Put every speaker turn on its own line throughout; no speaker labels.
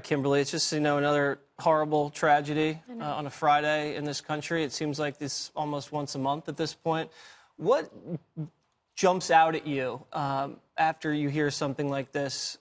Kimberly, it's just, another horrible tragedy on a Friday in this country. It seems like this almost once a month at this point. What jumps out at you after you hear something like this?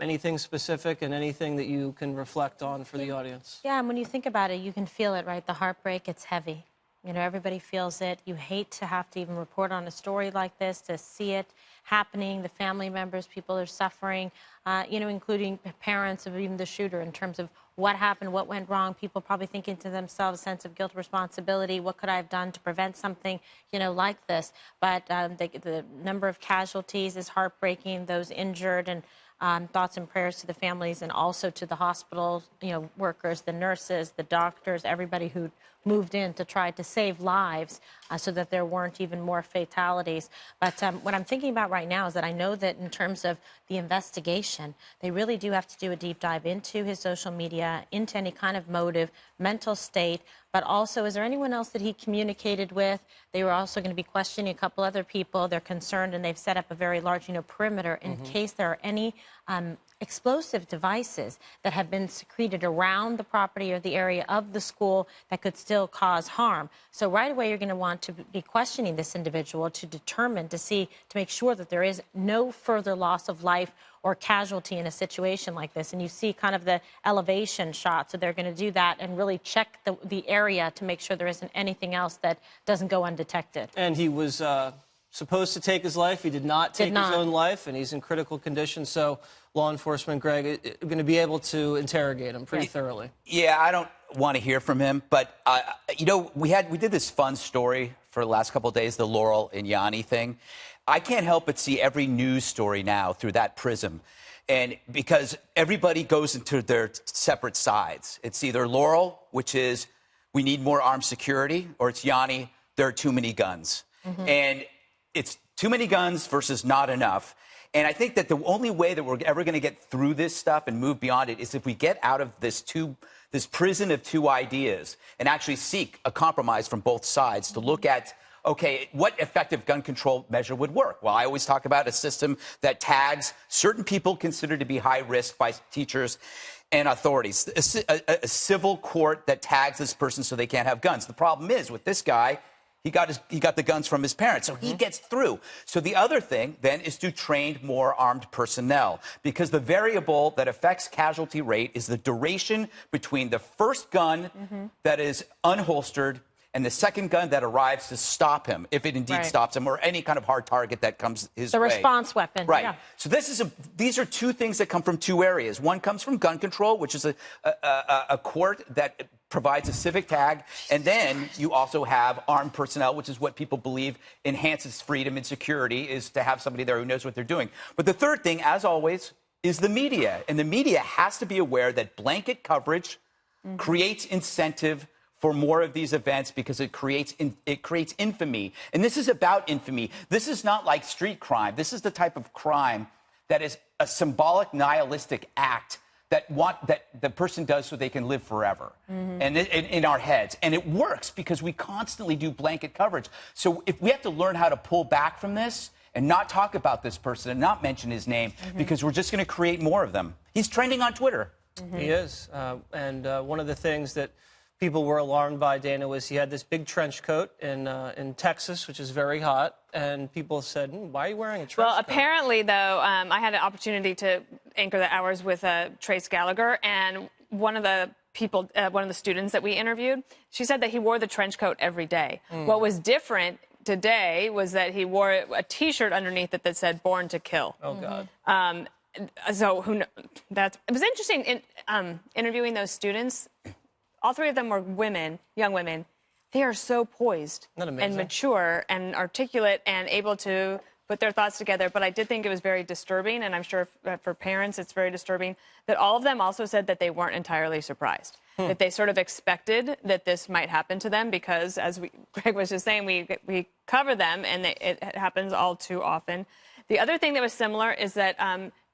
Anything specific and anything that you can reflect on for the audience?
Yeah, and when you think about it, you can feel it, right? The heartbreak, it's heavy. Everybody feels it. You hate to have to even report on a story like this, to see it happening, the family members, people are suffering, including parents of even the shooter in terms of what happened, what went wrong, people probably thinking to themselves, sense of guilt, responsibility, what could I have done to prevent something, like this. But the number of casualties is heartbreaking, those injured, and thoughts and prayers to the families and also to the hospital, workers, the nurses, the doctors, everybody who moved in to try to save lives so that there weren't even more fatalities. But what I'm thinking about right now is that I know that in terms of the investigation, they really do have to do a deep dive into his social media, into any kind of motive, mental state, but also, is there anyone else that he communicated with? They were also going to be questioning a couple other people. They're concerned, and they've set up a very large, perimeter in case there are any explosive devices that have been secreted around the property or the area of the school that could still cause harm. So right away, you're going to want to be questioning this individual to determine, to make sure that there is no further loss of life or casualty in a situation like this. And you see kind of the elevation shot. So they're going to do that and really check the area to make sure there isn't anything else that doesn't go undetected.
And he was supposed to take his life. He did not take his own life, and he's in critical condition. So law enforcement, Greg, is going to be able to interrogate him pretty thoroughly.
Yeah, I don't want to hear from him, but we did this fun story for the last couple of days, the Laurel and Yanni thing. I can't help but see every news story now through that prism. And because everybody goes into their separate sides. It's either Laurel, which is we need more armed security, or it's Yanni, there are too many guns. And it's too many guns versus not enough. And I think that the only way that we're ever going to get through this stuff and move beyond it is if we get out of this prison of two ideas and actually seek a compromise from both sides to look at, okay, what effective gun control measure would work? Well, I always talk about a system that tags certain people considered to be high risk by teachers and authorities. A civil court that tags this person so they can't have guns. The problem is with this guy, he got the guns from his parents, so he gets through. So the other thing, then, is to train more armed personnel, because the variable that affects casualty rate is the duration between the first gun that is unholstered and the second gun that arrives to stop him, if it indeed stops him, or any kind of hard target that comes his way.
The response weapon.
Right.
Yeah.
So these are two things that come from two areas. One comes from gun control, which is a court that provides a civic tag, and then you also have armed personnel, which is what people believe enhances freedom and security, is to have somebody there who knows what they're doing. But the third thing, as always, is the media. And the media has to be aware that blanket coverage creates incentive for more of these events, because it creates infamy. And this is about infamy. This is not like street crime. This is the type of crime that is a symbolic, nihilistic act that the person does so they can live forever, and in our heads. And it works because we constantly do blanket coverage. So if we have to learn how to pull back from this and not talk about this person and not mention his name, because we're just going to create more of them. He's trending on Twitter.
He is. And one of the things that people were alarmed by, Dana, was he had this big trench coat in Texas, which is very hot, and people said, why are you wearing a trench coat?
Well, apparently, though, I had an opportunity to anchor the hours with Trace Gallagher, and one of the students that we interviewed, she said that he wore the trench coat every day. What was different today was that he wore a T-shirt underneath it that said "Born to Kill."
Oh, God.
So who knows? It was interesting in interviewing those students. All three of them were women, young women. They are so poised and mature and articulate and able to put their thoughts together. But I did think it was very disturbing, and I'm sure for parents it's very disturbing, that all of them also said that they weren't entirely surprised, that they sort of expected that this might happen to them because, as Greg was just saying, we cover them, and it happens all too often. The other thing that was similar is that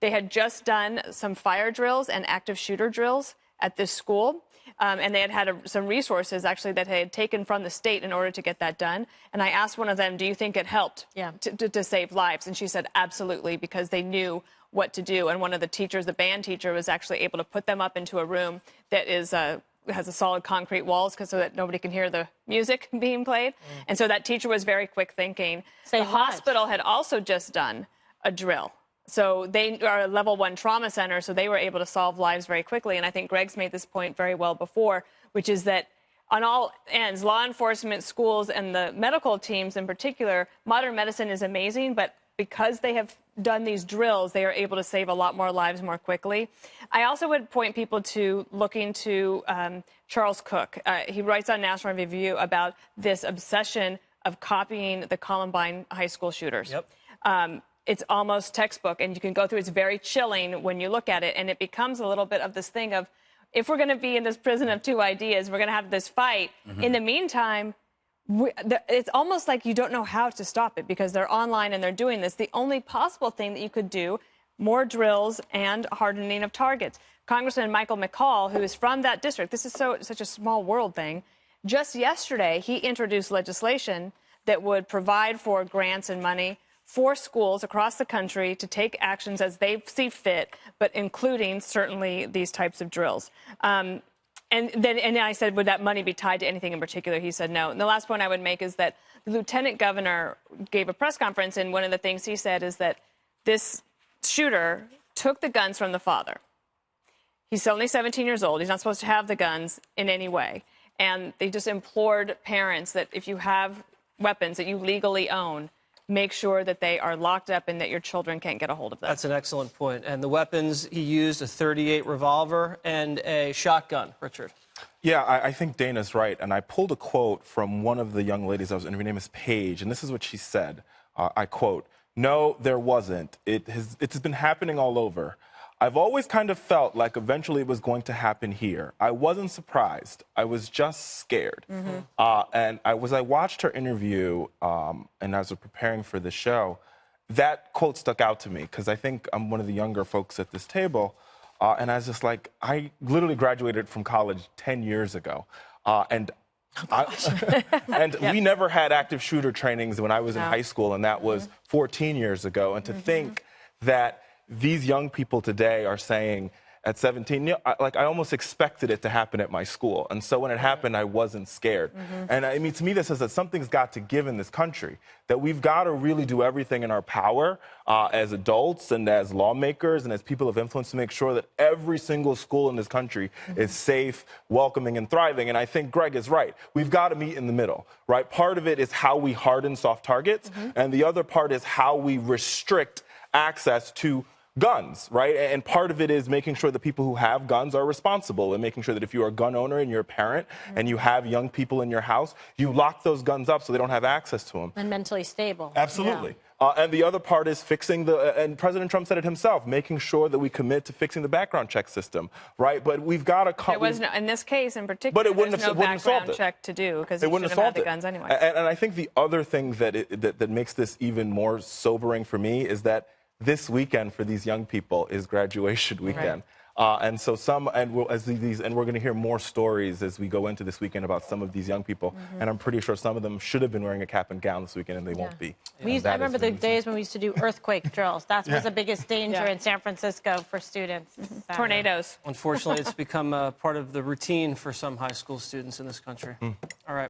they had just done some fire drills and active shooter drills at this school. and they had some resources actually that they had taken from the state in order to get that done. And I asked one of them, do you think it helped to save lives? And she said, absolutely, because they knew what to do. And one of the teachers, the band teacher, was actually able to put them up into a room that is has a solid concrete walls so that nobody can hear the music being played. And so that teacher was very quick thinking. The hospital had also just done a drill. So they are a level 1 trauma center, so they were able to solve lives very quickly. And I think Greg's made this point very well before, which is that on all ends, law enforcement, schools, and the medical teams in particular, modern medicine is amazing, but because they have done these drills, they are able to save a lot more lives more quickly. I also would point people to looking to Charles Cook. He writes on National Review about this obsession of copying the Columbine high school shooters. It's almost textbook, and you can go through. It's very chilling when you look at it, and it becomes a little bit of this thing of, if we're going to be in this prison of two ideas, we're going to have this fight. In the meantime, it's almost like you don't know how to stop it because they're online and they're doing this. The only possible thing that you could do, more drills and hardening of targets. Congressman Michael McCall, who is from that district, this is such a small world thing. Just yesterday, he introduced legislation that would provide for grants and money for schools across the country to take actions as they see fit, but including certainly these types of drills. And I said, would that money be tied to anything in particular? He said no. And the last point I would make is that the lieutenant governor gave a press conference, and one of the things he said is that this shooter took the guns from the father. He's only 17 years old. He's not supposed to have the guns in any way. And they just implored parents that if you have weapons that you legally own, make sure that they are locked up and that your children can't get a hold of them.
That's an excellent point. And the weapons, he used a .38 revolver and a shotgun, Richard.
Yeah, I think Dana's right. And I pulled a quote from one of the young ladies I was interviewing. Her name is Paige, and this is what she said. I quote, "No, there wasn't. It's been happening all over. I've always kind of felt like eventually it was going to happen here. I wasn't surprised. I was just scared." And I watched her interview and as we're preparing for the show, that quote stuck out to me because I think I'm one of the younger folks at this table. And I was just like, I literally graduated from college 10 years ago. And we never had active shooter trainings when I was in high school, and that was 14 years ago. And to think that these young people today are saying at 17, I almost expected it to happen at my school. And so when it happened, I wasn't scared. And I mean, to me, this is that something's got to give in this country, that we've got to really do everything in our power as adults and as lawmakers and as people of influence to make sure that every single school in this country is safe, welcoming, and thriving. And I think Greg is right. We've got to meet in the middle, right? Part of it is how we harden soft targets, and the other part is how we restrict access to guns, right? And part of it is making sure that people who have guns are responsible and making sure that if you are a gun owner and you're a parent and you have young people in your house, you lock those guns up so they don't have access to them.
And mentally stable.
Absolutely. And the other part is fixing and President Trump said it himself, making sure that we commit to fixing the background check system, right? But we've got to come.
There was no, in this case in particular,
but it wouldn't
there's
have,
no
it wouldn't
background
solved
check to do because
it
you
wouldn't
should
have
have had
solved
the
it.
guns anyway.
And I think the other thing that makes this even more sobering for me is that this weekend for these young people is graduation weekend. And so we're going to hear more stories as we go into this weekend about some of these young people. And I'm pretty sure some of them should have been wearing a cap and gown this weekend, and they won't be.
I remember the days when we used to do earthquake drills. That was the biggest danger in San Francisco for students.
Tornadoes.
Unfortunately, it's become part of the routine for some high school students in this country. All right.